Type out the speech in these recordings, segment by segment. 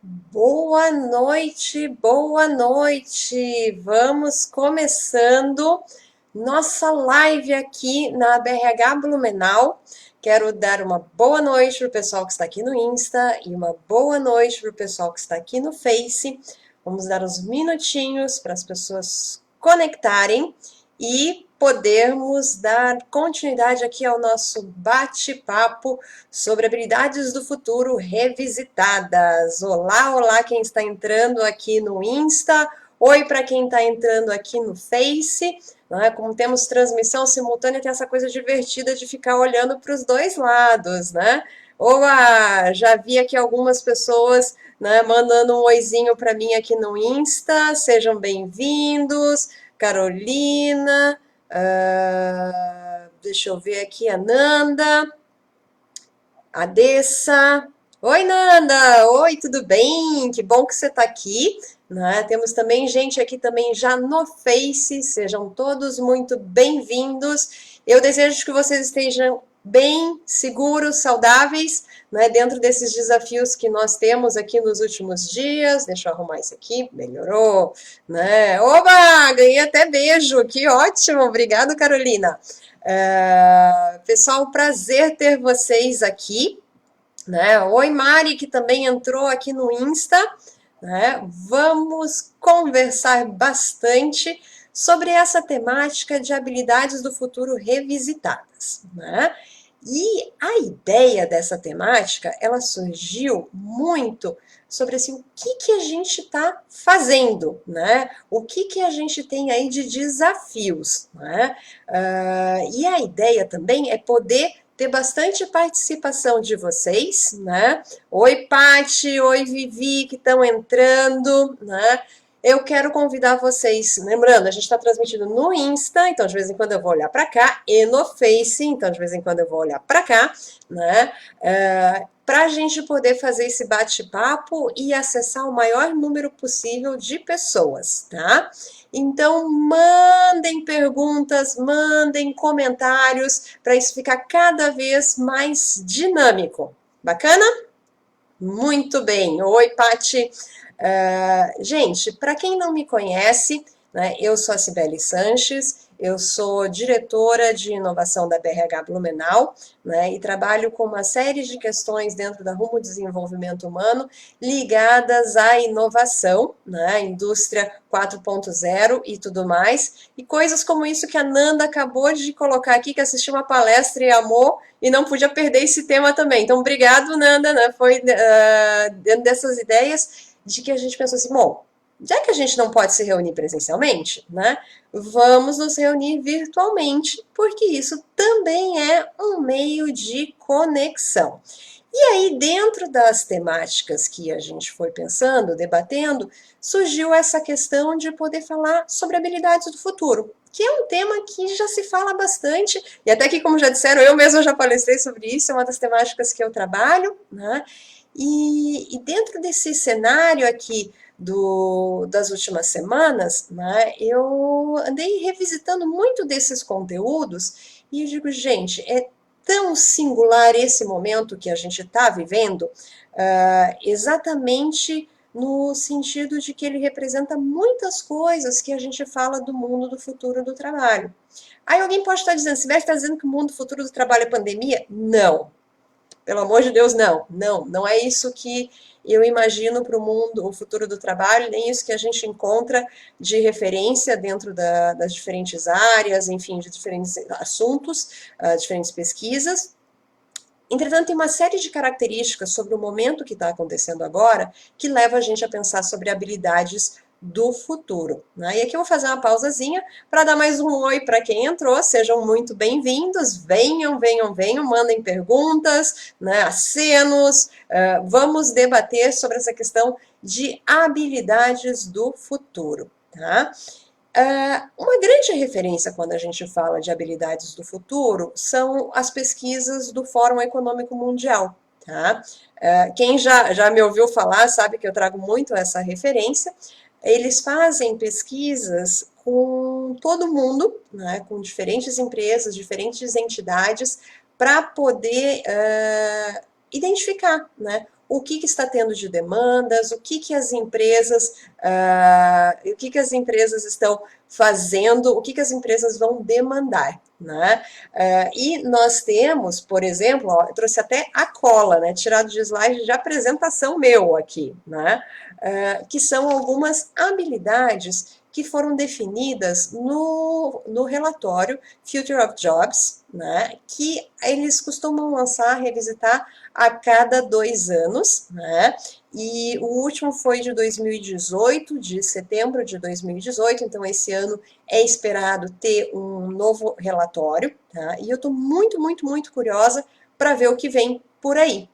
Boa noite, boa noite. Vamos começando nossa live aqui na BRH Blumenau. Quero dar uma boa noite para o pessoal que está aqui no Insta e uma boa noite para o pessoal que está aqui no Face. Vamos dar uns minutinhos para as pessoas conectarem e podermos dar continuidade aqui ao nosso bate-papo sobre habilidades do futuro revisitadas. Olá, olá, quem está entrando aqui no Insta. Oi para quem está entrando aqui no Face. Não é? Como temos transmissão simultânea, tem essa coisa divertida de ficar olhando para os dois lados, né? Oa, já vi aqui algumas pessoas, né, mandando um oizinho para mim aqui no Insta. Sejam bem-vindos. Carolina, deixa eu ver aqui, a Nanda, a Dessa. Oi, Nanda! Oi, tudo bem? Que bom que você está aqui. Né? Temos também gente aqui também já no Face. Sejam todos muito bem-vindos. Eu desejo que vocês estejam bem, seguros, saudáveis, né? Dentro desses desafios que nós temos aqui nos últimos dias. Deixa eu arrumar isso aqui. Melhorou, né? Oba! Ganhei até beijo. Que ótimo! Obrigado, Carolina. Pessoal, prazer ter vocês aqui, né? Oi, Mari, que também entrou aqui no Insta, né? Vamos conversar bastante sobre essa temática de habilidades do futuro revisitadas, né? E a ideia dessa temática, ela surgiu muito sobre assim, o que a gente está fazendo, né? O que a gente tem aí de desafios, né? E a ideia também é poder ter bastante participação de vocês, né? Oi, Pati, oi, Vivi, que estão entrando, né? Eu quero convidar vocês, lembrando, a gente está transmitindo no Insta, então de vez em quando eu vou olhar para cá, e no Face, então de vez em quando eu vou olhar para cá, né? Para a gente poder fazer esse bate-papo e acessar o maior número possível de pessoas, tá? Então, mandem perguntas, mandem comentários para isso ficar cada vez mais dinâmico. Bacana? Muito bem. Oi, Pati. Gente, para quem não me conhece, né, eu sou a Cibele Sanches, eu sou diretora de inovação da BRH Blumenau, né, e trabalho com uma série de questões dentro da Rumo Desenvolvimento Humano ligadas à inovação, né, indústria 4.0 e tudo mais, e coisas como isso que a Nanda acabou de colocar aqui, que assistiu uma palestra e amou, e não podia perder esse tema também. Então, obrigado, Nanda, né, foi dentro dessas ideias de que a gente pensou assim, bom, já que a gente não pode se reunir presencialmente, né, vamos nos reunir virtualmente, porque isso também é um meio de conexão. E aí, dentro das temáticas que a gente foi pensando, debatendo, surgiu essa questão de poder falar sobre habilidades do futuro, que é um tema que já se fala bastante, e até que, como já disseram, eu mesma já palestrei sobre isso, é uma das temáticas que eu trabalho, né? E dentro desse cenário aqui das últimas semanas, né, eu andei revisitando muito desses conteúdos e eu digo, gente, é tão singular esse momento que a gente está vivendo, exatamente no sentido de que ele representa muitas coisas que a gente fala do mundo do futuro do trabalho. Aí alguém pode estar dizendo, Sibeli está dizendo que o mundo do futuro do trabalho é pandemia? Não, pelo amor de Deus, não é isso que eu imagino para o mundo, o futuro do trabalho, nem isso que a gente encontra de referência dentro das diferentes áreas, enfim, de diferentes assuntos, diferentes pesquisas. Entretanto, tem uma série de características sobre o momento que está acontecendo agora que leva a gente a pensar sobre habilidades do futuro, né? E aqui eu vou fazer uma pausazinha para dar mais um oi para quem entrou. Sejam muito bem-vindos. Venham, venham, venham, mandem perguntas, né, acenos. Vamos debater sobre essa questão de habilidades do futuro, tá? Uma grande referência quando a gente fala de habilidades do futuro são as pesquisas do Fórum Econômico Mundial. Tá? Quem já me ouviu falar sabe que eu trago muito essa referência. Eles fazem pesquisas com todo mundo, né, com diferentes empresas, diferentes entidades, para poder identificar, né, o que está tendo de demandas, o que as empresas, estão fazendo, o que as empresas vão demandar, né? E nós temos, por exemplo, ó, eu trouxe até a cola, né, tirado de slide de apresentação meu aqui, né? Que são algumas habilidades que foram definidas no relatório Future of Jobs, né, que eles costumam lançar, revisitar a cada 2 anos, né, e o último foi de 2018, de setembro de 2018, então esse ano é esperado ter um novo relatório, tá, e eu estou muito, muito, muito curiosa para ver o que vem por aí,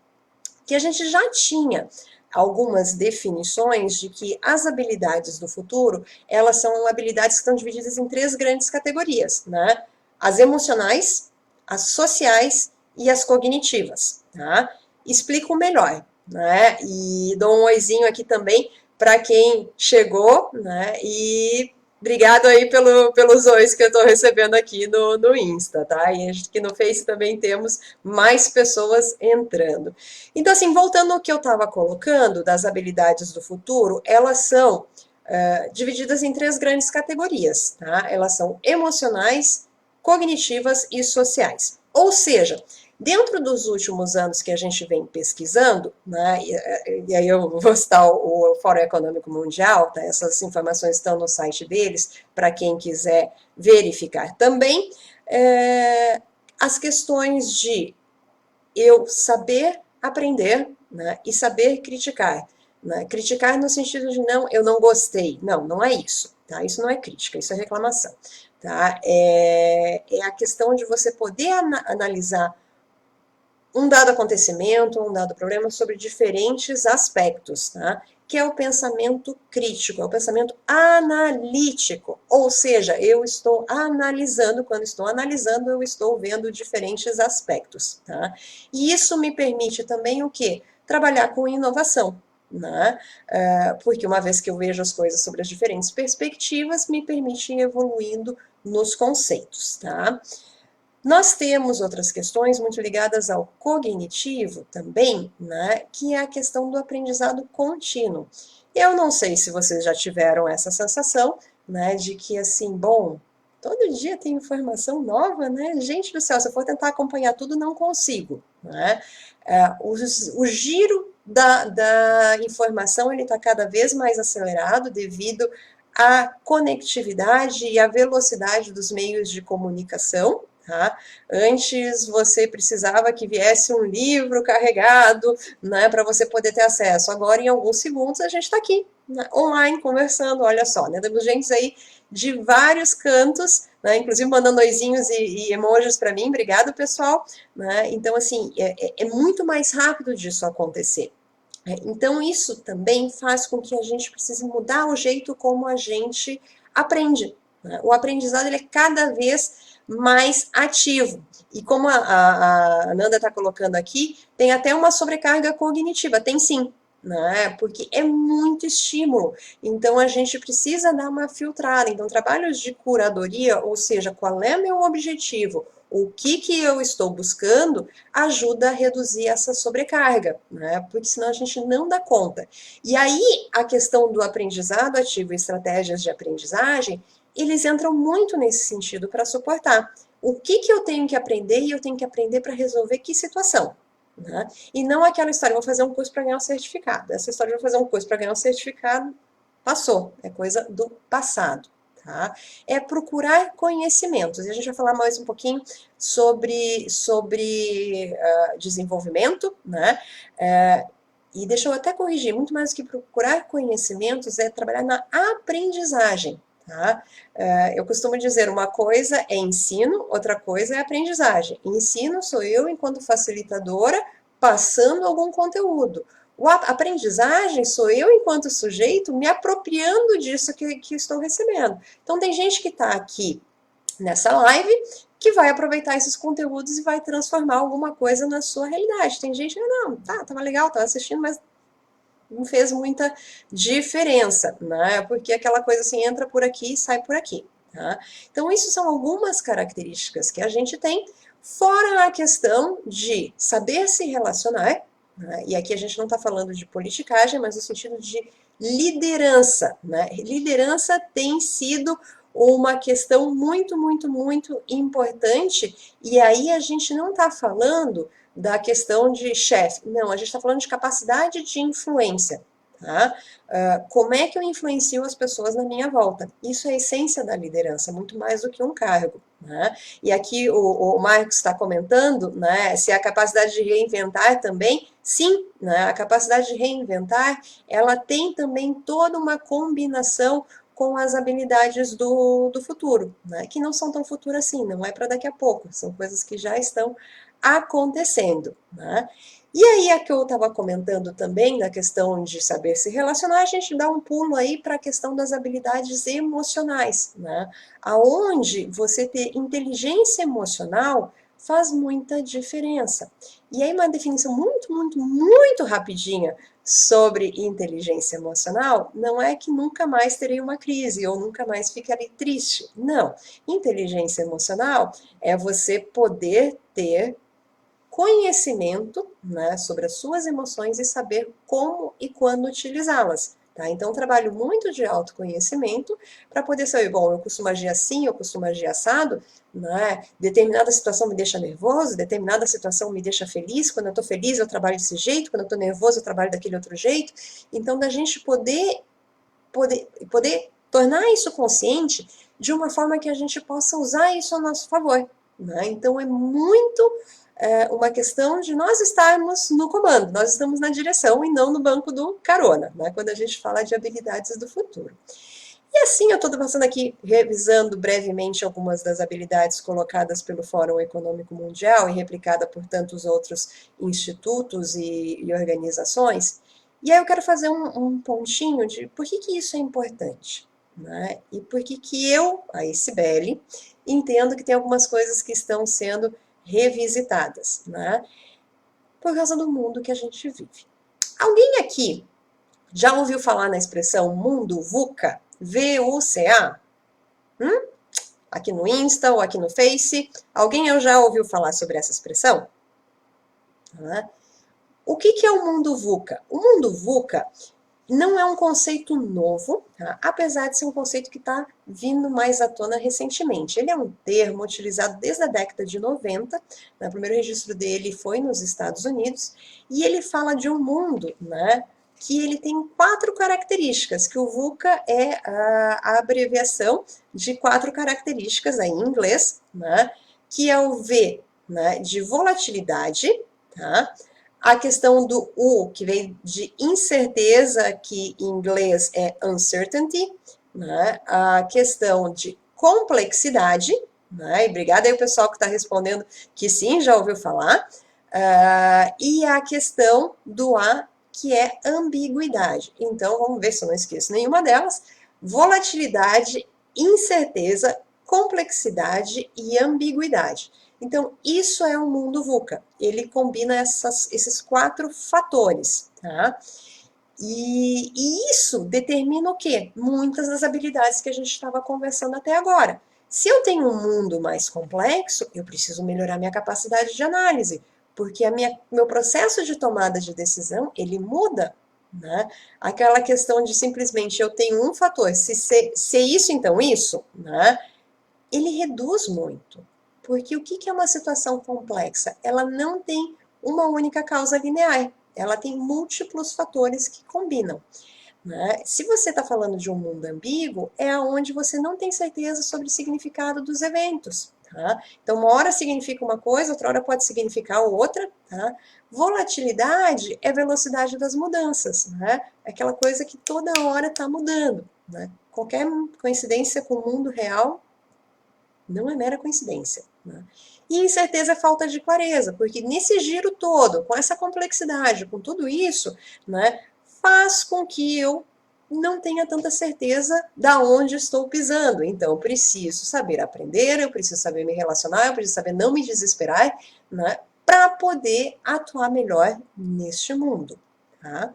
que a gente já tinha algumas definições de que as habilidades do futuro, elas são habilidades que estão divididas em 3 grandes categorias, né? As emocionais, as sociais e as cognitivas, tá? Explico melhor, né? E dou um oizinho aqui também para quem chegou, né? E obrigado aí pelos ois que eu estou recebendo aqui no Insta, tá? E acho que no Face também temos mais pessoas entrando. Então, assim, voltando ao que eu estava colocando das habilidades do futuro, elas são divididas em 3 grandes categorias, tá? Elas são emocionais, cognitivas e sociais. Ou seja, dentro dos últimos anos que a gente vem pesquisando, né, e aí eu vou citar o Fórum Econômico Mundial, tá, essas informações estão no site deles, para quem quiser verificar também, as questões de eu saber aprender, né, e saber criticar. Né? Criticar no sentido de não, eu não gostei. Não, não é isso. Tá? Isso não é crítica, isso é reclamação. Tá? É a questão de você poder analisar um dado acontecimento, um dado problema sobre diferentes aspectos, tá? Que é o pensamento crítico, é o pensamento analítico, ou seja, eu estou analisando, quando estou analisando, eu estou vendo diferentes aspectos, tá? E isso me permite também o quê? Trabalhar com inovação, né? Porque uma vez que eu vejo as coisas sobre as diferentes perspectivas, me permite ir evoluindo nos conceitos, tá? Nós temos outras questões muito ligadas ao cognitivo também, né, que é a questão do aprendizado contínuo. Eu não sei se vocês já tiveram essa sensação, né, de que assim, bom, todo dia tem informação nova, né? Gente do céu, se eu for tentar acompanhar tudo, não consigo, né? O giro da informação ele está cada vez mais acelerado devido à conectividade e à velocidade dos meios de comunicação. Tá? Antes você precisava que viesse um livro carregado, né, para você poder ter acesso. Agora, em alguns segundos, a gente está aqui, né, online, conversando. Olha só, né? Temos gente aí de vários cantos, né, inclusive mandando oizinhos e emojis para mim. Obrigado, pessoal. Né? Então, assim, é muito mais rápido disso acontecer. Então, isso também faz com que a gente precise mudar o jeito como a gente aprende. Né? O aprendizado ele é cada vez mais ativo. E como a Nanda está colocando aqui, tem até uma sobrecarga cognitiva. Tem sim, né? Porque é muito estímulo. Então, a gente precisa dar uma filtrada. Então, trabalhos de curadoria, ou seja, qual é meu objetivo? O que eu estou buscando ajuda a reduzir essa sobrecarga, né? Porque senão a gente não dá conta. E aí, a questão do aprendizado ativo e estratégias de aprendizagem, eles entram muito nesse sentido para suportar. O que eu tenho que aprender e eu tenho que aprender para resolver que situação? Né? E não aquela história, vou fazer um curso para ganhar um certificado. Essa história de vou fazer um curso para ganhar um certificado passou, é coisa do passado. Tá? É procurar conhecimentos. E a gente vai falar mais um pouquinho sobre desenvolvimento, né? E deixa eu até corrigir, muito mais do que procurar conhecimentos, é trabalhar na aprendizagem. Tá? Eu costumo dizer, uma coisa é ensino, outra coisa é aprendizagem. Ensino sou eu, enquanto facilitadora, passando algum conteúdo. A aprendizagem sou eu, enquanto sujeito, me apropriando disso que estou recebendo. Então, tem gente que está aqui nessa live que vai aproveitar esses conteúdos e vai transformar alguma coisa na sua realidade. Tem gente que, não, tava legal, tava assistindo, mas não fez muita diferença, né? Porque aquela coisa assim, entra por aqui e sai por aqui. Tá? Então, isso são algumas características que a gente tem, fora a questão de saber se relacionar, né? E aqui a gente não está falando de politicagem, mas no sentido de liderança, né? Liderança tem sido uma questão muito, muito, muito importante, e aí a gente não está falando da questão de chefe, não, a gente está falando de capacidade de influência. Tá? Como é que eu influencio as pessoas na minha volta? Isso é a essência da liderança, muito mais do que um cargo. Né? E aqui o Marcos está comentando, né, se a capacidade de reinventar também, sim, né, a capacidade de reinventar, ela tem também toda uma combinação com as habilidades do futuro, né, que não são tão futuras assim, não é para daqui a pouco, são coisas que já estão acontecendo. Né? E aí, a que eu estava comentando também, da questão de saber se relacionar, a gente dá um pulo aí para a questão das habilidades emocionais, né? Aonde você ter inteligência emocional faz muita diferença. E aí, uma definição muito, muito, muito rapidinha sobre inteligência emocional não é que nunca mais terei uma crise ou nunca mais ficarei triste. Não. Inteligência emocional é você poder ter conhecimento, né, sobre as suas emoções e saber como e quando utilizá-las. Tá? Então, eu trabalho muito de autoconhecimento para poder saber, bom, eu costumo agir assim, eu costumo agir assado, né? Determinada situação me deixa nervoso, determinada situação me deixa feliz, quando eu estou feliz eu trabalho desse jeito, quando eu estou nervoso eu trabalho daquele outro jeito. Então, da gente poder tornar isso consciente de uma forma que a gente possa usar isso a nosso favor. Né? Então, é muito uma questão de nós estarmos no comando, nós estamos na direção e não no banco do carona, né? Quando a gente fala de habilidades do futuro. E assim, eu estou passando aqui, revisando brevemente algumas das habilidades colocadas pelo Fórum Econômico Mundial e replicada por tantos outros institutos e organizações. E aí eu quero fazer um pontinho de por que isso é importante, né? E por que eu, a Cibele, entendo que tem algumas coisas que estão sendo revisitadas, né? Por causa do mundo que a gente vive. Alguém aqui já ouviu falar na expressão mundo VUCA? VUCA? Aqui no Insta ou aqui no Face? Alguém já ouviu falar sobre essa expressão? O que é o mundo VUCA? O mundo VUCA não é um conceito novo, tá? Apesar de ser um conceito que está vindo mais à tona recentemente. Ele é um termo utilizado desde a década de 90, né? O primeiro registro dele foi nos Estados Unidos, e ele fala de um mundo, né, que ele tem 4 características, que o VUCA é a abreviação de 4 características aí, em inglês, né, que é o V, né, de volatilidade, tá? A questão do U, que vem de incerteza, que em inglês é uncertainty, né? A questão de complexidade, né? E obrigada aí o pessoal que está respondendo que sim, já ouviu falar. E a questão do A, que é ambiguidade. Então, vamos ver se eu não esqueço nenhuma delas. Volatilidade, incerteza, complexidade e ambiguidade. Então, isso é o mundo VUCA. Ele combina esses 4 fatores, tá? E isso determina o quê? Muitas das habilidades que a gente estava conversando até agora. Se eu tenho um mundo mais complexo, eu preciso melhorar minha capacidade de análise, porque meu processo de tomada de decisão, ele muda, né? Aquela questão de simplesmente eu tenho um fator, se isso, então isso, né? Ele reduz muito. Porque o que é uma situação complexa? Ela não tem uma única causa linear, ela tem múltiplos fatores que combinam. Né? Se você está falando de um mundo ambíguo, é onde você não tem certeza sobre o significado dos eventos. Tá? Então, uma hora significa uma coisa, outra hora pode significar outra. Tá? Volatilidade é velocidade das mudanças, né? É aquela coisa que toda hora está mudando. Né? Qualquer coincidência com o mundo real não é mera coincidência. Né? E incerteza é falta de clareza, porque nesse giro todo, com essa complexidade, com tudo isso, né, faz com que eu não tenha tanta certeza da onde estou pisando. Então, eu preciso saber aprender, eu preciso saber me relacionar, eu preciso saber não me desesperar, né, para poder atuar melhor neste mundo. Tá?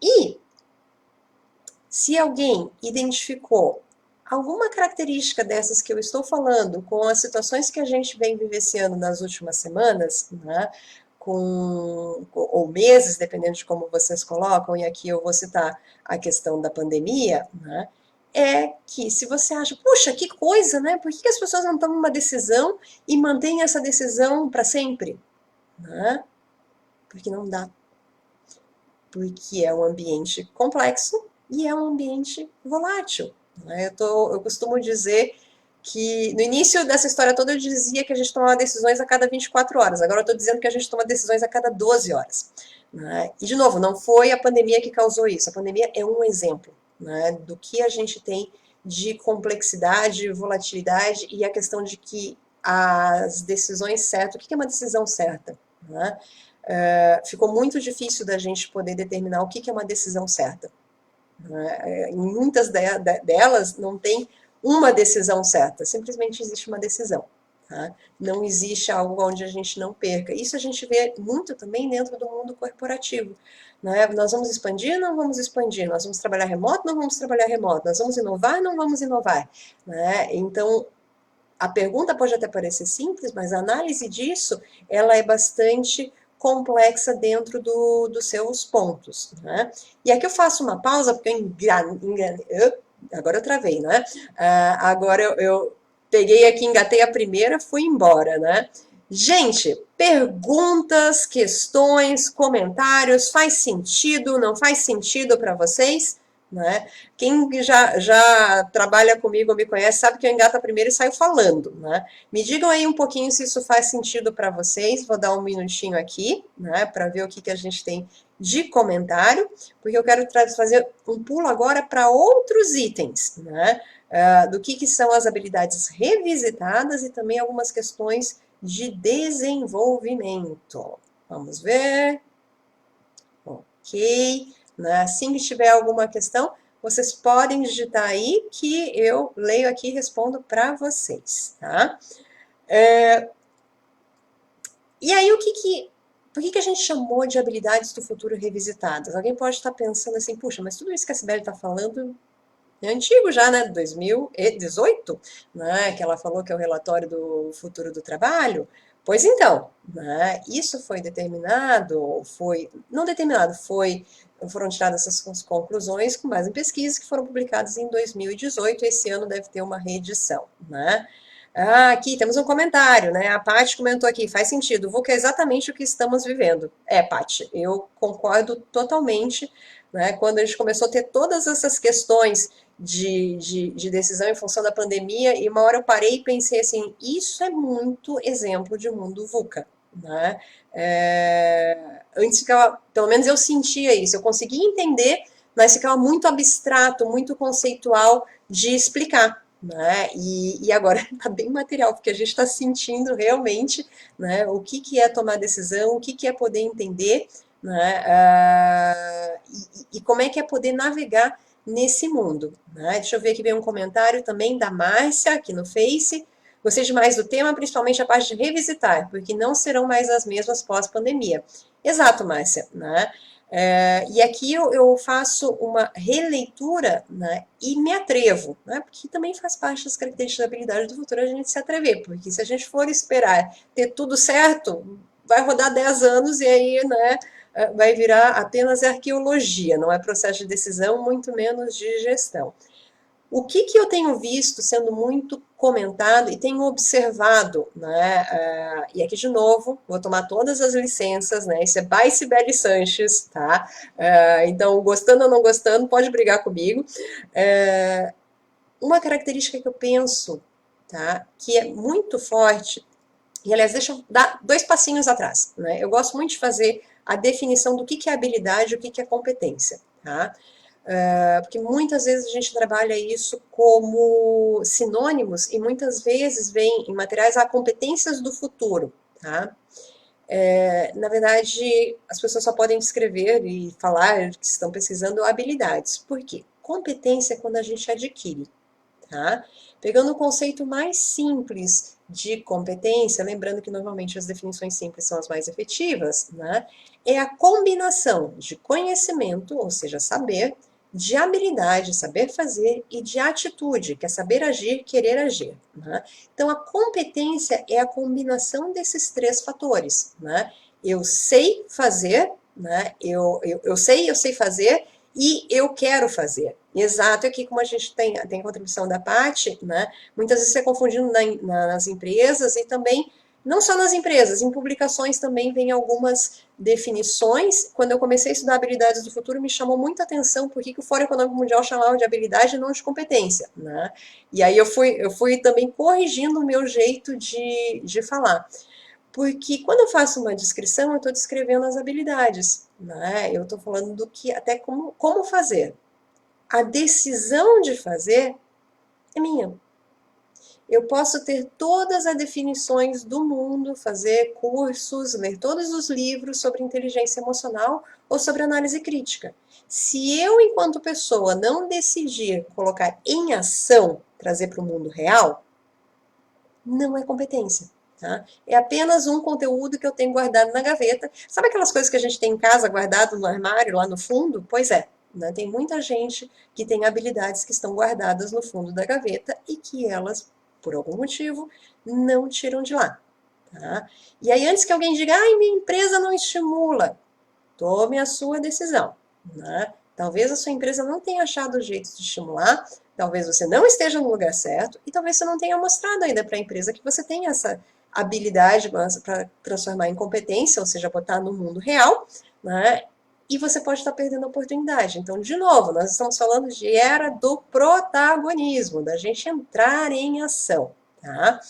E se alguém identificou alguma característica dessas que eu estou falando com as situações que a gente vem vivenciando nas últimas semanas, né, ou meses, dependendo de como vocês colocam, e aqui eu vou citar a questão da pandemia, né? É que se você acha, puxa, que coisa, né? Por que as pessoas não tomam uma decisão e mantêm essa decisão para sempre? Né? Porque não dá. Porque é um ambiente complexo e é um ambiente volátil. Né? Eu costumo dizer que no início dessa história toda eu dizia que a gente tomava decisões a cada 24 horas. Agora eu estou dizendo que a gente toma decisões a cada 12 horas. Né? E, de novo, não foi a pandemia que causou isso. A pandemia é um exemplo, né, do que a gente tem de complexidade, volatilidade e a questão de que as decisões certas, o que é uma decisão certa? Né? Ficou muito difícil da gente poder determinar o que é uma decisão certa. Né? Em muitas delas não tem uma decisão certa, simplesmente existe uma decisão. Tá? Não existe algo onde a gente não perca. Isso a gente vê muito também dentro do mundo corporativo. Né? Nós vamos expandir, não vamos expandir. Nós vamos trabalhar remoto, não vamos trabalhar remoto. Nós vamos inovar, não vamos inovar. Né? Então, a pergunta pode até parecer simples, mas a análise disso ela é bastante complexa dentro dos seus pontos. Né? E aqui eu faço uma pausa, porque agora eu travei, né? Agora eu peguei aqui, engatei a primeira, fui embora, né? Gente, perguntas, questões, comentários, faz sentido, não faz sentido para vocês? Né? Quem já trabalha comigo ou me conhece sabe que eu engato a primeira e saio falando. Né? Me digam aí um pouquinho se isso faz sentido para vocês. Vou dar um minutinho aqui, né, para ver o que a gente tem de comentário, porque eu quero fazer um pulo agora para outros itens, né, do que são as habilidades revisitadas e também algumas questões de desenvolvimento. Vamos ver. Ok. Né? Assim que tiver alguma questão, vocês podem digitar aí que eu leio aqui e respondo para vocês. Tá? E aí, por que a gente chamou de habilidades do futuro revisitadas? Alguém pode estar pensando assim, puxa, mas tudo isso que a Sibeli está falando é antigo já, né? 2018, né? Que ela falou que é o relatório do futuro do trabalho. Pois então, né? Isso foi determinado, não determinado, foram tiradas essas conclusões com base em pesquisas que foram publicadas em 2018. Esse ano deve ter uma reedição, né? Aqui temos um comentário, né? A Paty comentou aqui, faz sentido, o VUCA é exatamente o que estamos vivendo. Paty, eu concordo totalmente, né? Quando a gente começou a ter todas essas questões de decisão em função da pandemia, e uma hora eu parei e pensei assim, isso é muito exemplo de mundo VUCA, né? Antes ficava, pelo menos eu sentia isso, eu conseguia entender, mas ficava muito abstrato, muito conceitual de explicar. Né? E agora está bem material, porque a gente está sentindo realmente, né, o que é tomar decisão, o que é poder entender, né, e como é que é poder navegar nesse mundo. Né? Deixa eu ver aqui, vem um comentário também da Márcia, aqui no Face. Gostei demais do tema, principalmente a parte de revisitar, porque não serão mais as mesmas pós-pandemia. Exato, Márcia. Né? E aqui eu faço uma releitura, né, e me atrevo, né, porque também faz parte das características da habilidade do futuro a gente se atrever, porque se a gente for esperar ter tudo certo, vai rodar 10 anos e aí, né, vai virar apenas arqueologia, não é processo de decisão, muito menos de gestão. O que eu tenho visto sendo muito comentado e tenho observado, né? E aqui de novo, vou tomar todas as licenças, né? Isso é by Sibeli Sanches, tá? Então, gostando ou não gostando, pode brigar comigo. Uma característica que eu penso, tá? Que é muito forte, e aliás, deixa eu dar 2 passinhos atrás, né? Eu gosto muito de fazer a definição do que é habilidade e o que é competência, tá? Porque muitas vezes a gente trabalha isso como sinônimos e muitas vezes vem em materiais competências do futuro, tá? Na verdade, as pessoas só podem descrever e falar que estão pesquisando habilidades. Por quê? Competência é quando a gente adquire, tá? Pegando o conceito mais simples de competência, lembrando que normalmente as definições simples são as mais efetivas, né? É a combinação de conhecimento, ou seja, saber, de habilidade, saber fazer, e de atitude, que é saber agir, querer agir. Né? Então, a competência é a combinação desses 3 fatores. Né? Eu sei fazer, né? Eu sei fazer e eu quero fazer. Exato, aqui como a gente tem a contribuição da Paty, né? Muitas vezes você confundindo nas empresas e também, não só nas empresas, em publicações também vem algumas definições. Quando eu comecei a estudar habilidades do futuro, me chamou muita atenção porque que o Fórum Econômico Mundial chamava de habilidade e não de competência, né? E aí eu fui também corrigindo o meu jeito de falar. Porque quando eu faço uma descrição, eu estou descrevendo as habilidades, né? Eu estou falando do que, até como fazer. A decisão de fazer é minha. Eu posso ter todas as definições do mundo, fazer cursos, ler todos os livros sobre inteligência emocional ou sobre análise crítica. Se eu, enquanto pessoa, não decidir colocar em ação, trazer para o mundo real, não é competência. Tá? É apenas um conteúdo que eu tenho guardado na gaveta. Sabe aquelas coisas que a gente tem em casa guardado no armário, lá no fundo? Pois é, né? Tem muita gente que tem habilidades que estão guardadas no fundo da gaveta e que elas, por algum motivo, não tiram de lá. Tá? E aí, antes que alguém diga, ai, minha empresa não estimula, tome a sua decisão. Né? Talvez a sua empresa não tenha achado o jeito de estimular, talvez você não esteja no lugar certo e talvez você não tenha mostrado ainda para a empresa que você tem essa habilidade para transformar em competência, ou seja, botar no mundo real, né? E você pode estar perdendo a oportunidade. Então, de novo, nós estamos falando de era do protagonismo, da gente entrar em ação, tá?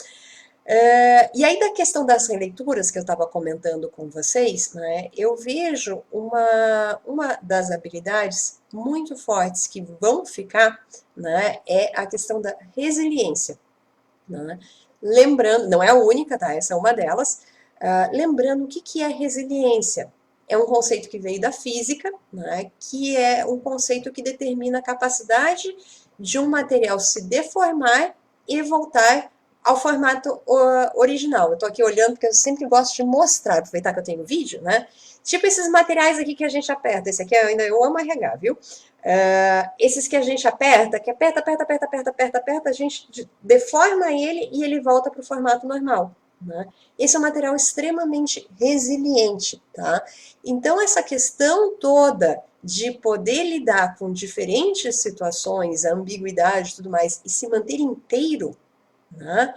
E aí, da questão das releituras que eu estava comentando com vocês, né, eu vejo uma das habilidades muito fortes que vão ficar, né, é a questão da resiliência. Né? Lembrando, não é a única, tá? Essa é uma delas. Lembrando o que é resiliência. É um conceito que veio da física, né, que é um conceito que determina a capacidade de um material se deformar e voltar ao formato original. Eu estou aqui olhando porque eu sempre gosto de mostrar, aproveitar que eu tenho vídeo, né? Tipo esses materiais aqui que a gente aperta. Esse aqui eu amo arregar, viu? Esses que a gente aperta, que aperta, a gente deforma ele e ele volta para o formato normal. Né? Esse é um material extremamente resiliente. Tá? Então, essa questão toda de poder lidar com diferentes situações, a ambiguidade e tudo mais, e se manter inteiro, né?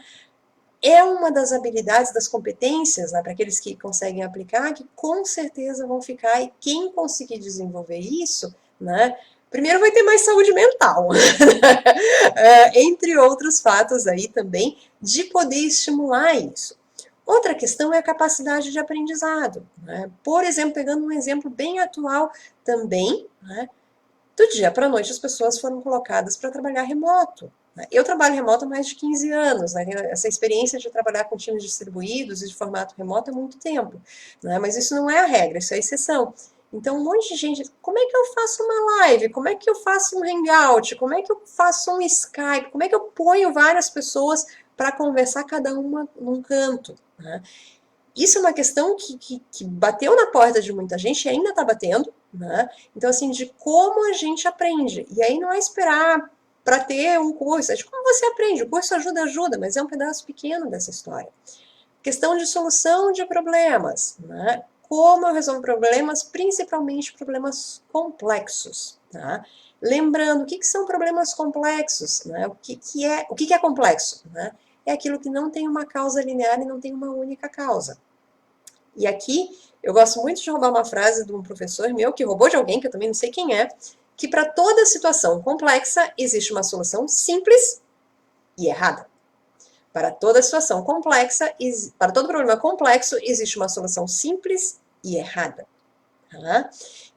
É uma das habilidades, das competências, né, para aqueles que conseguem aplicar, que com certeza vão ficar, e quem conseguir desenvolver isso, né, primeiro vai ter mais saúde mental, entre outros fatos aí também, de poder estimular isso. Outra questão é a capacidade de aprendizado. Né? Por exemplo, pegando um exemplo bem atual também, né, do dia para a noite as pessoas foram colocadas para trabalhar remoto. Eu trabalho remoto há mais de 15 anos, né? Essa experiência de trabalhar com times distribuídos e de formato remoto há muito tempo, né? Mas isso não é a regra, isso é a exceção. Então, um monte de gente, como é que eu faço uma live? Como é que eu faço um hangout? Como é que eu faço um Skype? Como é que eu ponho várias pessoas para conversar, cada uma num canto? Né? Isso é uma questão que bateu na porta de muita gente e ainda está batendo, né? Então, assim, de como a gente aprende. E aí não é esperar para ter um curso, é de como você aprende. O curso ajuda, mas é um pedaço pequeno dessa história. Questão de solução de problemas, né? Como eu resolvo problemas, principalmente problemas complexos, tá? Lembrando, o que são problemas complexos? Né? O que é complexo? Né? É aquilo que não tem uma causa linear e não tem uma única causa. E aqui, eu gosto muito de roubar uma frase de um professor meu, que roubou de alguém, que eu também não sei quem é, que para toda situação complexa existe uma solução simples e errada. Para toda situação complexa, para todo problema complexo, existe uma solução simples e errada. Tá?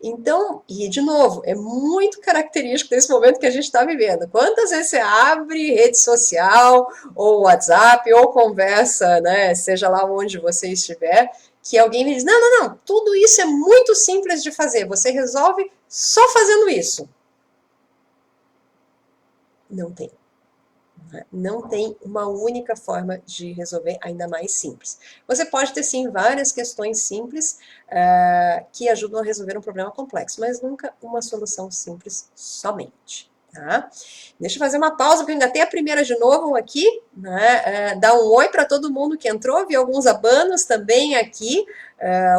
Então, e de novo, é muito característico desse momento que a gente está vivendo. Quantas vezes você abre rede social, ou WhatsApp, ou conversa, né, seja lá onde você estiver, que alguém me diz, não, tudo isso é muito simples de fazer, você resolve só fazendo isso. Não tem. Não tem uma única forma de resolver, ainda mais simples. Você pode ter, sim, várias questões simples que ajudam a resolver um problema complexo, mas nunca uma solução simples somente. tá? Deixa eu fazer uma pausa, porque eu engatei a primeira de novo aqui, né? Dar um oi para todo mundo que entrou, vi alguns abanos também aqui.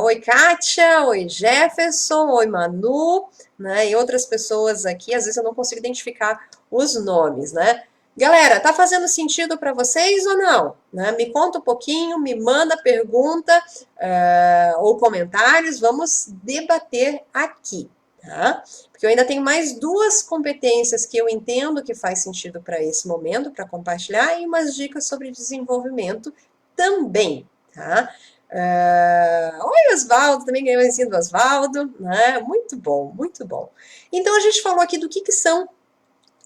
Oi, Kátia, oi, Jefferson, oi, Manu, né? E outras pessoas aqui, às vezes eu não consigo identificar os nomes, né? Galera, tá fazendo sentido para vocês ou não? Né? Me conta um pouquinho, me manda pergunta ou comentários, vamos debater aqui, tá? Porque eu ainda tenho mais duas competências que eu entendo que faz sentido para esse momento, para compartilhar, e umas dicas sobre desenvolvimento também, tá? Oi, Oswaldo, também ganhou o ensino do Oswaldo, né? Muito bom, muito bom. Então a gente falou aqui do que são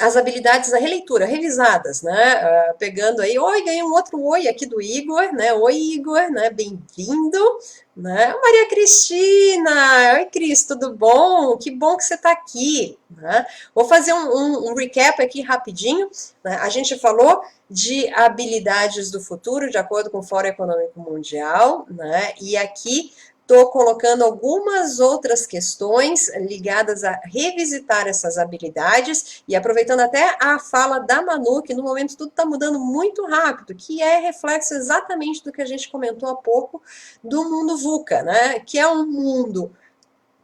as habilidades da releitura, revisadas, né? Pegando aí, oi, ganhei um outro oi aqui do Igor, né? Oi, Igor, né? Bem-vindo, né? Maria Cristina, oi, Cris, tudo bom? Que bom que você está aqui, né? Vou fazer um recap aqui rapidinho, né? A gente falou de habilidades do futuro, de acordo com o Fórum Econômico Mundial, né? E aqui estou colocando algumas outras questões ligadas a revisitar essas habilidades e aproveitando até a fala da Manu, que no momento tudo está mudando muito rápido, que é reflexo exatamente do que a gente comentou há pouco do mundo VUCA, né? Que é um mundo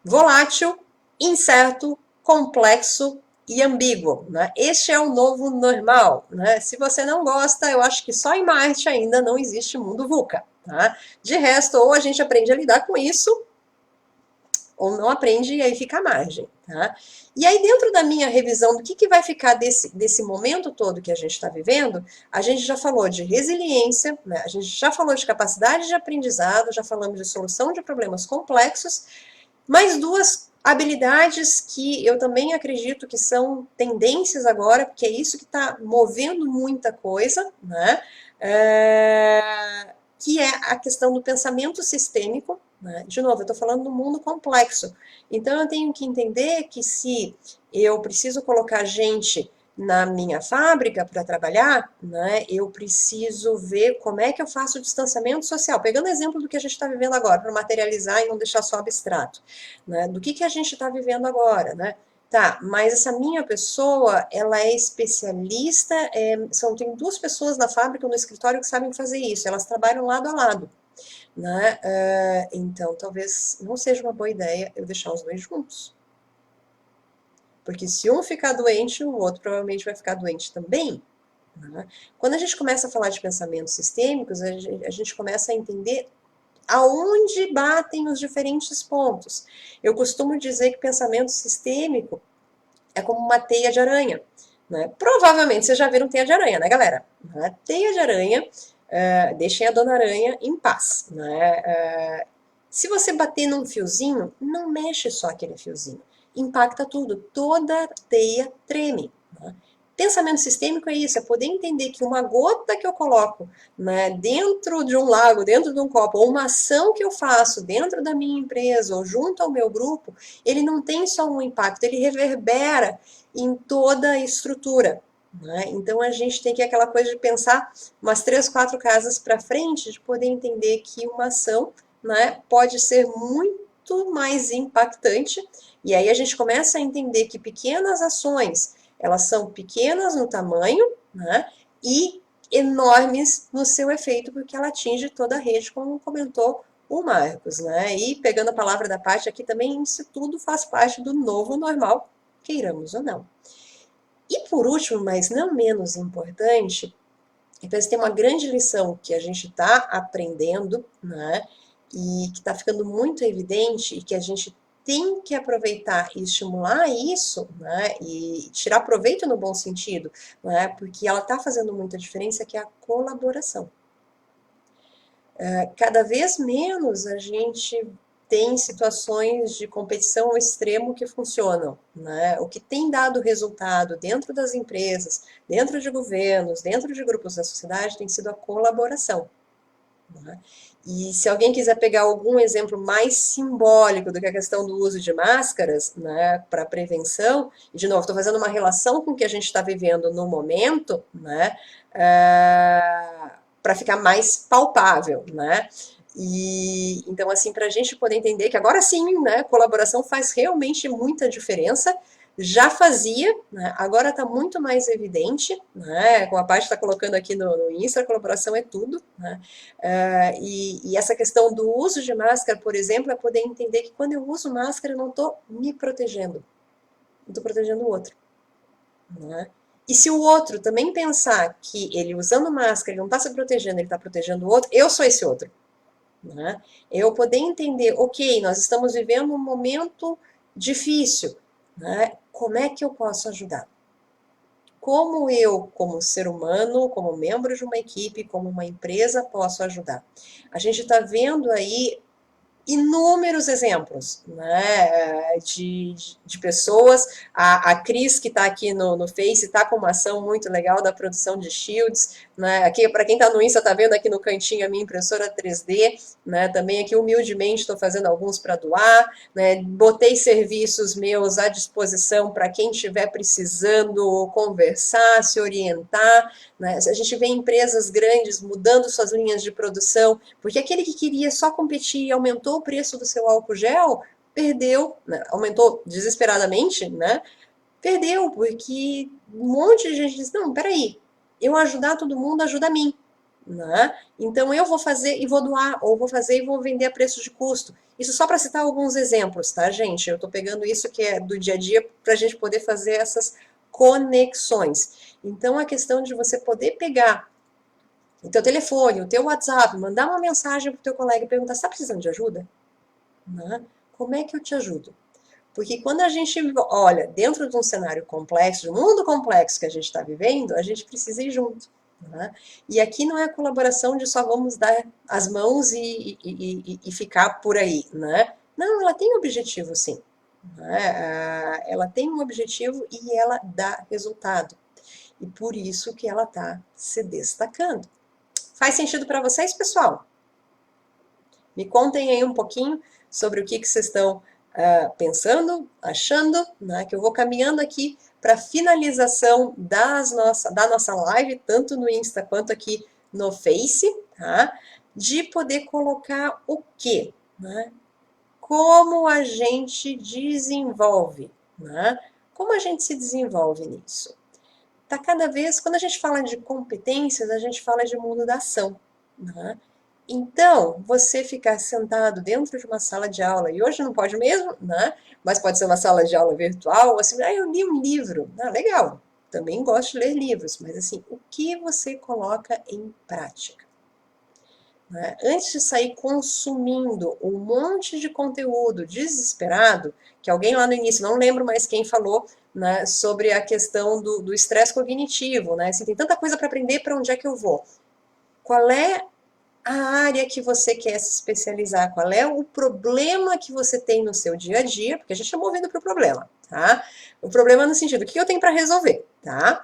volátil, incerto, complexo e ambíguo, né? Este é o novo normal, né? Se você não gosta, eu acho que só em Marte ainda não existe mundo VUCA, tá? De resto, ou a gente aprende a lidar com isso, ou não aprende e aí fica à margem, tá? E aí dentro da minha revisão do que vai ficar desse momento todo que a gente está vivendo, a gente já falou de resiliência, né? A gente já falou de capacidade de aprendizado, já falamos de solução de problemas complexos, mais duas habilidades que eu também acredito que são tendências agora, porque é isso que está movendo muita coisa, né? Que é a questão do pensamento sistêmico, né? De novo, eu estou falando do mundo complexo. Então eu tenho que entender que se eu preciso colocar gente na minha fábrica para trabalhar, né, eu preciso ver como é que eu faço o distanciamento social. Pegando o exemplo do que a gente está vivendo agora, para materializar e não deixar só abstrato. Né, do que a gente está vivendo agora, né? Tá, mas essa minha pessoa, ela é especialista, tem duas pessoas na fábrica, no escritório, que sabem fazer isso, elas trabalham lado a lado. Né? Então, talvez não seja uma boa ideia eu deixar os dois juntos. Porque se um ficar doente, o outro provavelmente vai ficar doente também. Né? Quando a gente começa a falar de pensamentos sistêmicos, a gente começa a entender aonde batem os diferentes pontos. Eu costumo dizer que pensamento sistêmico é como uma teia de aranha. Né? Provavelmente vocês já viram teia de aranha, né, galera? Teia de aranha, deixem a dona aranha em paz. Né? Se você bater num fiozinho, não mexe só aquele fiozinho. Impacta tudo, toda a teia treme. Né? Pensamento sistêmico é isso, é poder entender que uma gota que eu coloco, né, dentro de um lago, dentro de um copo, ou uma ação que eu faço dentro da minha empresa ou junto ao meu grupo, ele não tem só um impacto, ele reverbera em toda a estrutura. Né? Então a gente tem que aquela coisa de pensar umas 3, 4 casas para frente, de poder entender que uma ação, né, pode ser muito mais impactante, e aí a gente começa a entender que pequenas ações, elas são pequenas no tamanho, né, e enormes no seu efeito, porque ela atinge toda a rede, como comentou o Marcos, né, e pegando a palavra da Paty aqui também, isso tudo faz parte do novo normal, queiramos ou não. E por último, mas não menos importante, parece que tem uma grande lição que a gente está aprendendo, né, e que está ficando muito evidente e que a gente tem que aproveitar e estimular isso, né, e tirar proveito no bom sentido, né, porque ela está fazendo muita diferença, que é a colaboração. Cada vez menos a gente tem situações de competição ao extremo que funcionam. Né? O que tem dado resultado dentro das empresas, dentro de governos, dentro de grupos da sociedade, tem sido a colaboração. Né? E se alguém quiser pegar algum exemplo mais simbólico do que a questão do uso de máscaras, né, para prevenção, e de novo, estou fazendo uma relação com o que a gente está vivendo no momento, né, para ficar mais palpável, né? E então, assim, para a gente poder entender que agora sim, né, colaboração faz realmente muita diferença. já fazia, né? Agora está muito mais evidente, né? Com a parte que está colocando aqui no Insta, a colaboração é tudo, né? E essa questão do uso de máscara, por exemplo, é poder entender que quando eu uso máscara, eu não estou me protegendo, eu estou protegendo o outro, né? E se o outro também pensar que ele usando máscara, ele não está se protegendo, ele está protegendo o outro, eu sou esse outro, né? Eu poder entender, ok, nós estamos vivendo um momento difícil, né? Como é que eu posso ajudar? Como eu, como ser humano, como membro de uma equipe, como uma empresa, posso ajudar? A gente está vendo aí inúmeros exemplos, né, de pessoas. A Cris, que está aqui no Face, está com uma ação muito legal da produção de shields. Né, aqui, para quem está no Insta, está vendo aqui no cantinho a minha impressora 3D. Né, também aqui, humildemente, estou fazendo alguns para doar. Né, botei serviços meus à disposição para quem estiver precisando conversar, se orientar. Né, a gente vê empresas grandes mudando suas linhas de produção, porque aquele que queria só competir e aumentou o preço do seu álcool gel, perdeu, né, aumentou desesperadamente, né? Perdeu, porque um monte de gente diz, não, peraí, eu ajudar todo mundo ajuda a mim. Né? Então eu vou fazer e vou doar, ou vou fazer e vou vender a preço de custo. Isso só para citar alguns exemplos, tá, gente? Eu estou pegando isso que é do dia a dia para a gente poder fazer essas conexões. Então a questão de você poder pegar o teu telefone, o teu WhatsApp, mandar uma mensagem para o teu colega e perguntar, está precisando de ajuda? Né? Como é que eu te ajudo? Porque quando a gente olha dentro de um cenário complexo, de um mundo complexo que a gente está vivendo, a gente precisa ir junto. Né? E aqui não é a colaboração de só vamos dar as mãos e ficar por aí. Né? Não, ela tem um objetivo, sim. Né? Ela tem um objetivo e ela dá resultado. E por isso que ela está se destacando. Faz sentido para vocês, pessoal? Me contem aí um pouquinho sobre o que vocês estão pensando, achando, né? Que eu vou caminhando aqui para a finalização da nossa live, tanto no Insta quanto aqui no Face, tá? De poder colocar o quê? Né? Como a gente desenvolve, né? Como a gente se desenvolve nisso? Tá cada vez, quando a gente fala de competências, a gente fala de mundo da ação, né? Então, você ficar sentado dentro de uma sala de aula, e hoje não pode mesmo, né? Mas pode ser uma sala de aula virtual, ou assim, eu li um livro. Ah, legal, também gosto de ler livros, mas assim, o que você coloca em prática? Né? Antes de sair consumindo um monte de conteúdo desesperado, que alguém lá no início, não lembro mais quem falou, né, sobre a questão do estresse cognitivo, né? Assim, tem tanta coisa para aprender, para onde é que eu vou? Qual é a área que você quer se especializar? Qual é o problema que você tem no seu dia a dia? Porque a gente está movendo para o problema, tá? O problema no sentido, o que eu tenho para resolver, tá?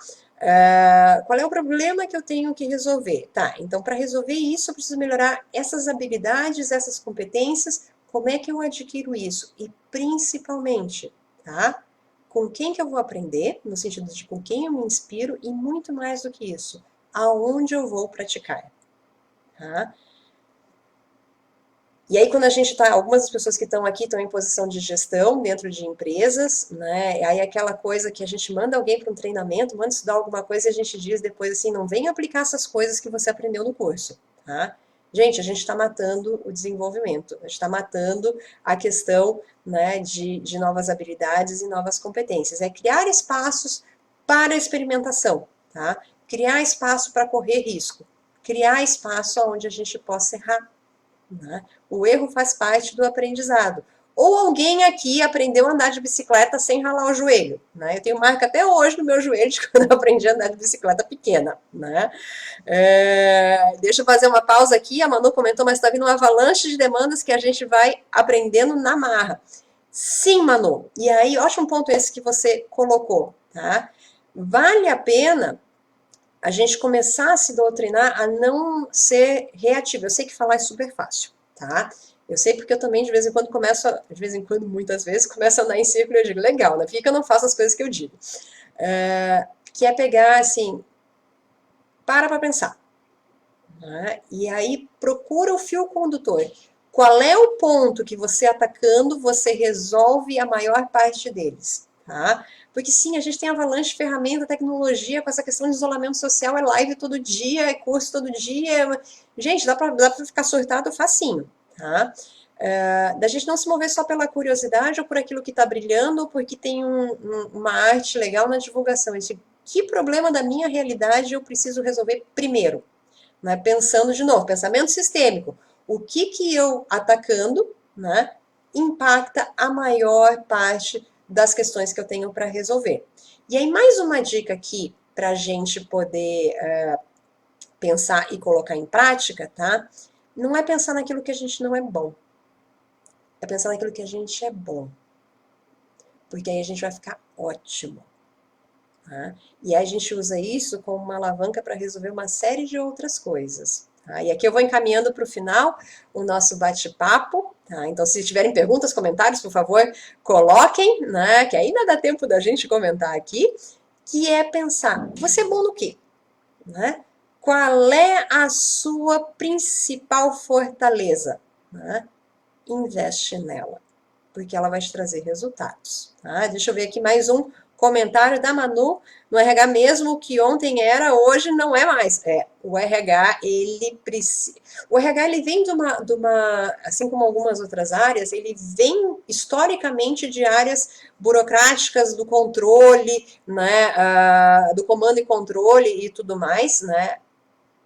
Qual é o problema que eu tenho que resolver? Tá, então para resolver isso eu preciso melhorar essas habilidades, essas competências. Como é que eu adquiro isso? E principalmente, tá? Com quem que eu vou aprender, no sentido de com quem eu me inspiro e muito mais do que isso, aonde eu vou praticar. Tá? E aí, quando a gente está, algumas das pessoas que estão aqui estão em posição de gestão dentro de empresas, né? Aí aquela coisa que a gente manda alguém para um treinamento, manda estudar alguma coisa e a gente diz depois assim, não vem aplicar essas coisas que você aprendeu no curso, tá? Gente, a gente está matando o desenvolvimento, a gente está matando a questão, né, de novas habilidades e novas competências. É criar espaços para experimentação, tá? Criar espaço para correr risco, criar espaço onde a gente possa errar. Né? O erro faz parte do aprendizado. Ou alguém aqui aprendeu a andar de bicicleta sem ralar o joelho. Né? Eu tenho marca até hoje no meu joelho de quando eu aprendi a andar de bicicleta pequena. Né? Deixa eu fazer uma pausa aqui. A Manu comentou, mas está vindo uma avalanche de demandas que a gente vai aprendendo na marra. Sim, Manu. E aí, ótimo ponto esse que você colocou. Tá? Vale a pena a gente começar a se doutrinar a não ser reativo. Eu sei que falar é super fácil, tá? Eu sei porque eu também, de vez em quando, de vez em quando, muitas vezes, começo a andar em círculo e eu digo, legal, né? Por que eu não faço as coisas que eu digo? Que é pegar, assim, para pensar. Né? E aí, procura o fio condutor. Qual é o ponto que você atacando, você resolve a maior parte deles, tá? Porque sim, a gente tem avalanche de ferramenta, tecnologia, com essa questão de isolamento social, é live todo dia, é curso todo dia. Gente, dá pra ficar surtado facinho, tá? Da gente não se mover só pela curiosidade ou por aquilo que está brilhando, ou porque tem uma arte legal na divulgação. Esse, que problema da minha realidade eu preciso resolver primeiro? Né? Pensando de novo, pensamento sistêmico. O que eu atacando, né, impacta a maior parte das questões que eu tenho para resolver. E aí, mais uma dica aqui para a gente poder pensar e colocar em prática, tá? Não é pensar naquilo que a gente não é bom, é pensar naquilo que a gente é bom. Porque aí a gente vai ficar ótimo. Tá? E aí a gente usa isso como uma alavanca para resolver uma série de outras coisas. Tá? E aqui eu vou encaminhando para o final o nosso bate-papo. Tá? Então, se tiverem perguntas, comentários, por favor, coloquem, né? Que ainda dá tempo da gente comentar aqui. Que é pensar, você é bom no quê? Né? Qual é a sua principal fortaleza? Né? Investe nela, porque ela vai te trazer resultados. Tá? Deixa eu ver aqui mais um comentário da Manu no RH mesmo, que ontem era, hoje não é mais. O RH, ele precisa. O RH, ele vem de uma, assim como algumas outras áreas, ele vem historicamente de áreas burocráticas do controle, né, do comando e controle e tudo mais, né?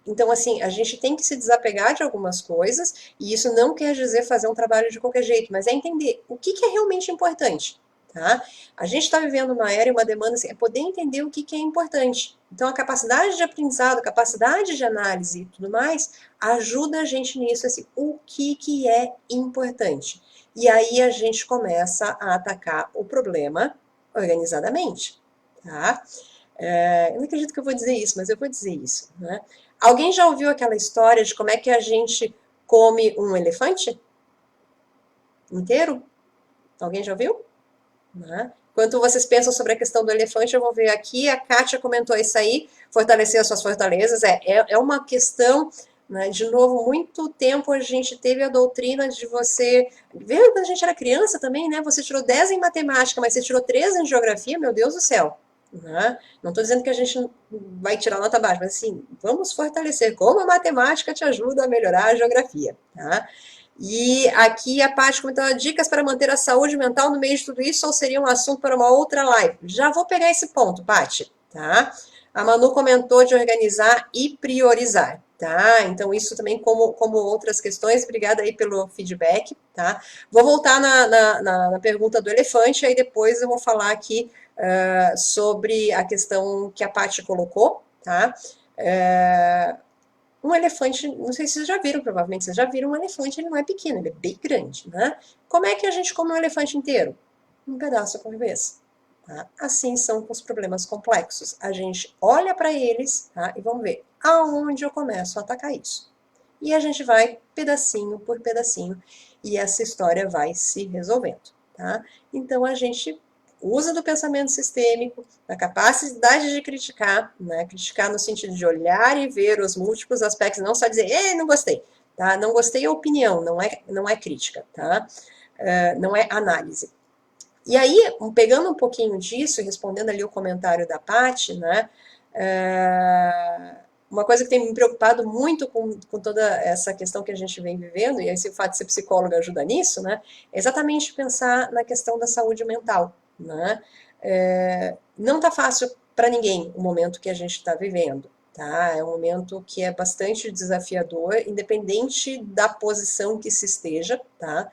Então, assim, a gente tem que se desapegar de algumas coisas, e isso não quer dizer fazer um trabalho de qualquer jeito, mas é entender o que é realmente importante, tá? A gente está vivendo uma era e uma demanda, assim, é poder entender o que é importante. Então, a capacidade de aprendizado, a capacidade de análise e tudo mais, ajuda a gente nisso, assim, o que é importante. E aí a gente começa a atacar o problema organizadamente, tá? Eu não acredito que eu vou dizer isso, mas eu vou dizer isso, né? Alguém já ouviu aquela história de como é que a gente come um elefante inteiro? Alguém já ouviu? Né? Enquanto vocês pensam sobre a questão do elefante, eu vou ver aqui. A Kátia comentou isso aí, fortalecer as suas fortalezas. É uma questão, né, de novo, muito tempo a gente teve a doutrina de você. Veja, quando a gente era criança também, né? Você tirou 10 em matemática, mas você tirou 3 em geografia, meu Deus do céu. Né? Não estou dizendo que a gente vai tirar nota baixa, mas assim, vamos fortalecer como a matemática te ajuda a melhorar a geografia. Tá? E aqui a Paty comentou dicas para manter a saúde mental no meio de tudo isso, ou seria um assunto para uma outra live? Já vou pegar esse ponto, Paty, tá? A Manu comentou de organizar e priorizar, tá? Então, isso também como outras questões, obrigada aí pelo feedback, tá? Vou voltar na pergunta do elefante, aí depois eu vou falar aqui sobre a questão que a Paty colocou, tá? Um elefante, não sei se vocês já viram, provavelmente vocês já viram um elefante, ele não é pequeno, ele é bem grande, né? Como é que a gente come um elefante inteiro? Um pedaço por vez. Tá? Assim são com os problemas complexos. A gente olha para eles, tá? E vamos ver aonde eu começo a atacar isso. E a gente vai pedacinho por pedacinho e essa história vai se resolvendo, tá? Então a gente usa do pensamento sistêmico, da capacidade de criticar, né? Criticar no sentido de olhar e ver os múltiplos aspectos, não só dizer, não gostei, tá? Não gostei é opinião, não é crítica, tá? Não é análise. E aí, pegando um pouquinho disso, respondendo ali o comentário da Paty, né? Uma coisa que tem me preocupado muito com toda essa questão que a gente vem vivendo, e esse fato de ser psicóloga ajuda nisso, né? É exatamente pensar na questão da saúde mental, né? Não tá fácil para ninguém o momento que a gente está vivendo, tá? É um momento que é bastante desafiador, independente da posição que se esteja, tá?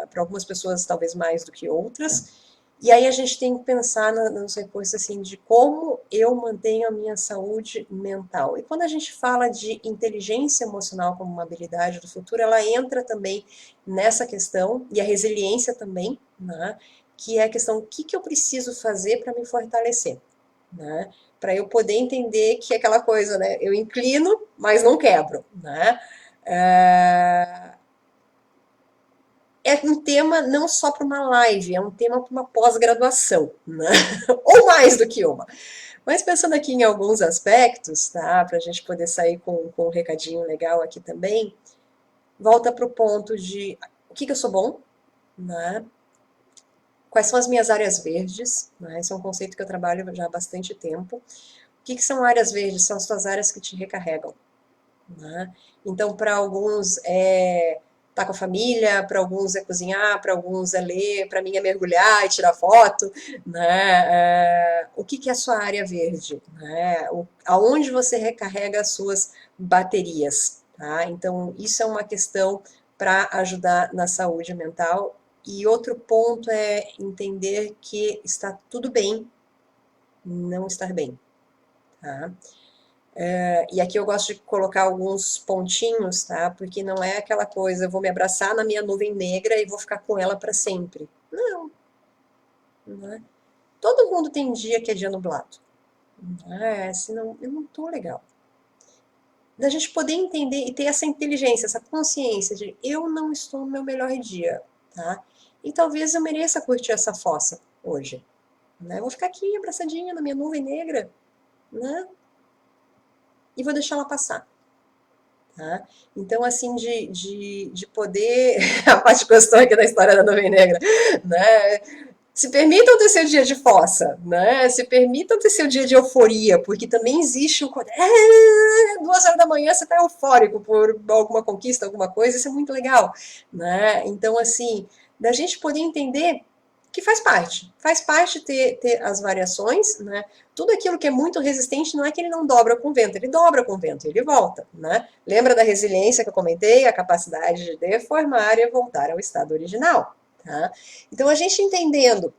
Para algumas pessoas talvez mais do que outras, e aí a gente tem que pensar nos recursos assim, de como eu mantenho a minha saúde mental. E quando a gente fala de inteligência emocional como uma habilidade do futuro, ela entra também nessa questão, e a resiliência também, né? Que é a questão, o que eu preciso fazer para me fortalecer? Né? Para eu poder entender que é aquela coisa, né? Eu inclino, mas não quebro. Né? É um tema não só para uma live, é um tema para uma pós-graduação, né? Ou mais do que uma. Mas pensando aqui em alguns aspectos, tá? Para a gente poder sair com um recadinho legal aqui também, volta para o ponto de o que eu sou bom, né? Quais são as minhas áreas verdes? Né? Esse é um conceito que eu trabalho já há bastante tempo. O que são áreas verdes? São as tuas áreas que te recarregam. Né? Então, para alguns é estar com a família, para alguns é cozinhar, para alguns é ler, para mim é mergulhar e tirar foto. Né? O que é a sua área verde? Né? Aonde você recarrega as suas baterias? Tá? Então, isso é uma questão para ajudar na saúde mental. E outro ponto é entender que está tudo bem não estar bem. Tá? E aqui eu gosto de colocar alguns pontinhos, tá? Porque não é aquela coisa, eu vou me abraçar na minha nuvem negra e vou ficar com ela para sempre. Não, não é. Todo mundo tem dia que é dia nublado. Senão eu não tô legal. Da gente poder entender e ter essa inteligência, essa consciência de eu não estou no meu melhor dia, tá? E talvez eu mereça curtir essa fossa hoje, né? Eu vou ficar aqui abraçadinha na minha nuvem negra, né? E vou deixar ela passar. Tá? Então, assim, de poder. A parte que gostou aqui da história da Nuvem Negra, né? Se permitam ter seu dia de fossa, né? Se permitam ter seu dia de euforia, porque também existe o. 2 horas da manhã você está eufórico por alguma conquista, alguma coisa, isso é muito legal, né? Então, assim, da gente poder entender que faz parte ter as variações, né? Tudo aquilo que é muito resistente não é que ele não dobra com o vento, ele dobra com o vento, ele volta, né? Lembra da resiliência que eu comentei? A capacidade de deformar e voltar ao estado original, tá? Então, a gente entendendo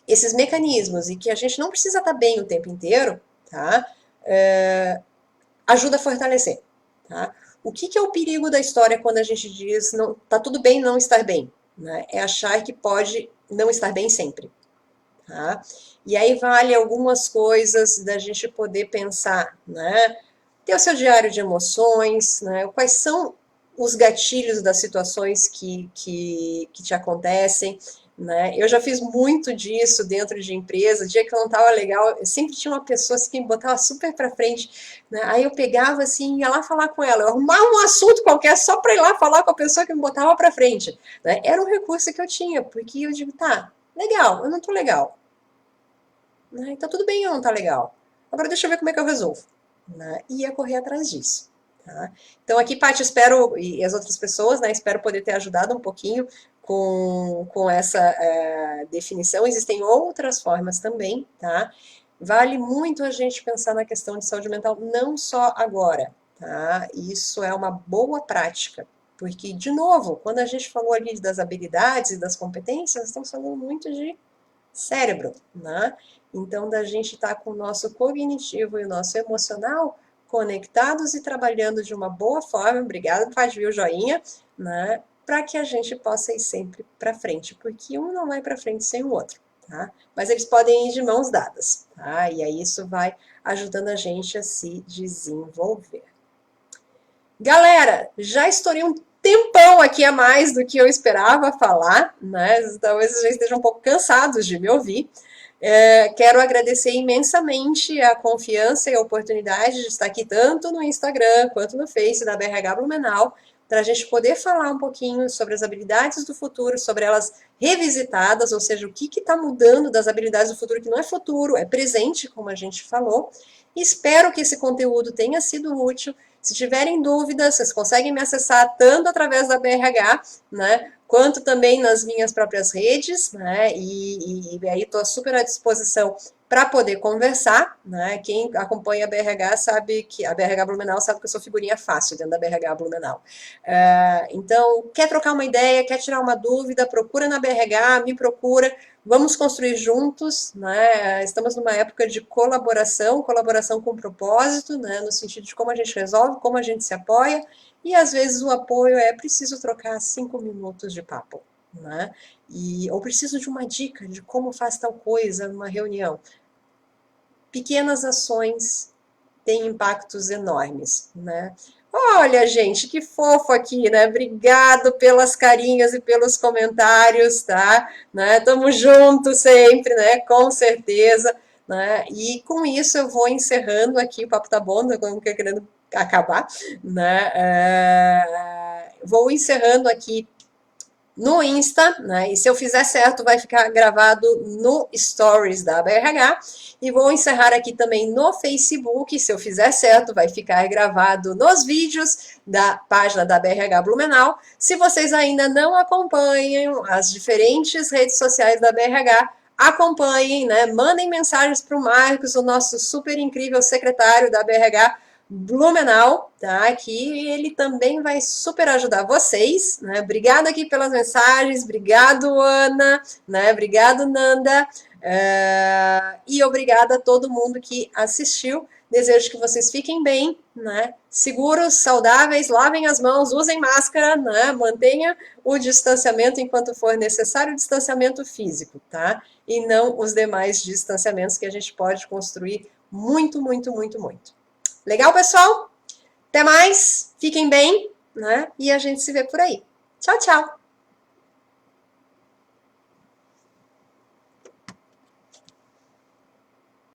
esses mecanismos e que a gente não precisa estar bem o tempo inteiro, tá? Ajuda a fortalecer, tá? O que é o perigo da história quando a gente diz não, tá tudo bem não estar bem? Né? É achar que pode não estar bem sempre. Tá? E aí vale algumas coisas da gente poder pensar, né? Ter o seu diário de emoções, né? Quais são os gatilhos das situações que te acontecem, né? Eu já fiz muito disso dentro de empresa, dia que eu não estava legal, eu sempre tinha uma pessoa assim, que me botava super para frente, né? Aí eu pegava assim, ia lá falar com ela, eu arrumava um assunto qualquer só para ir lá falar com a pessoa que me botava para frente, né? Era um recurso que eu tinha, porque eu digo, tá, legal, eu não tô legal, né? Então tudo bem eu não tá legal, agora deixa eu ver como é que eu resolvo, né? E ia correr atrás disso. Tá? Então aqui, Paty, espero, e as outras pessoas, né, espero poder ter ajudado um pouquinho com essa definição. Existem outras formas também, tá? Vale muito a gente pensar na questão de saúde mental, não só agora, tá? Isso é uma boa prática, porque, de novo, quando a gente falou ali das habilidades e das competências, estamos falando muito de cérebro, né? Então, da gente estar com o nosso cognitivo e o nosso emocional conectados e trabalhando de uma boa forma, obrigada, faz o joinha, né? Para que a gente possa ir sempre para frente, porque um não vai para frente sem o outro, tá? Mas eles podem ir de mãos dadas, tá? E aí isso vai ajudando a gente a se desenvolver. Galera, já estourei um tempão aqui a mais do que eu esperava falar, né? Talvez vocês já estejam um pouco cansados de me ouvir. Quero agradecer imensamente a confiança e a oportunidade de estar aqui tanto no Instagram quanto no Face da BRH Blumenau, para a gente poder falar um pouquinho sobre as habilidades do futuro, sobre elas revisitadas, ou seja, o que está mudando das habilidades do futuro, que não é futuro, é presente, como a gente falou. Espero que esse conteúdo tenha sido útil. Se tiverem dúvidas, vocês conseguem me acessar tanto através da BRH, né, quanto também nas minhas próprias redes, né, e aí estou super à disposição para poder conversar, né, quem acompanha a BRH sabe que, a BRH Blumenau sabe que eu sou figurinha fácil dentro da BRH Blumenau. Então, quer trocar uma ideia, quer tirar uma dúvida, procura na BRH, me procura, vamos construir juntos, né? Estamos numa época de colaboração, colaboração com propósito, né? No sentido de como a gente resolve, como a gente se apoia, e às vezes o apoio é preciso trocar 5 minutos de papo, né? Ou preciso de uma dica de como faz tal coisa numa reunião. Pequenas ações têm impactos enormes, né? Olha, gente, que fofo aqui, né? Obrigado pelas carinhas e pelos comentários, tá? Né? Tamo junto sempre, né? Com certeza, né? E com isso eu vou encerrando aqui, o papo tá bom, não tô querendo acabar, né? Vou encerrando aqui no Insta, né? E se eu fizer certo, vai ficar gravado no Stories da BRH. E vou encerrar aqui também no Facebook. Se eu fizer certo, vai ficar gravado nos vídeos da página da BRH Blumenau. Se vocês ainda não acompanham as diferentes redes sociais da BRH, acompanhem, né? Mandem mensagens para o Marcos, o nosso super incrível secretário da BRH Blumenau, tá? Que ele também vai super ajudar vocês, né? Obrigada aqui pelas mensagens, obrigado, Ana, né? Obrigado, Nanda, e obrigada a todo mundo que assistiu. Desejo que vocês fiquem bem, né? Seguros, saudáveis, lavem as mãos, usem máscara, né? Mantenha o distanciamento enquanto for necessário, o distanciamento físico, tá? E não os demais distanciamentos que a gente pode construir muito, muito, muito, muito. Legal, pessoal? Até mais, fiquem bem, né? E a gente se vê por aí. Tchau, tchau!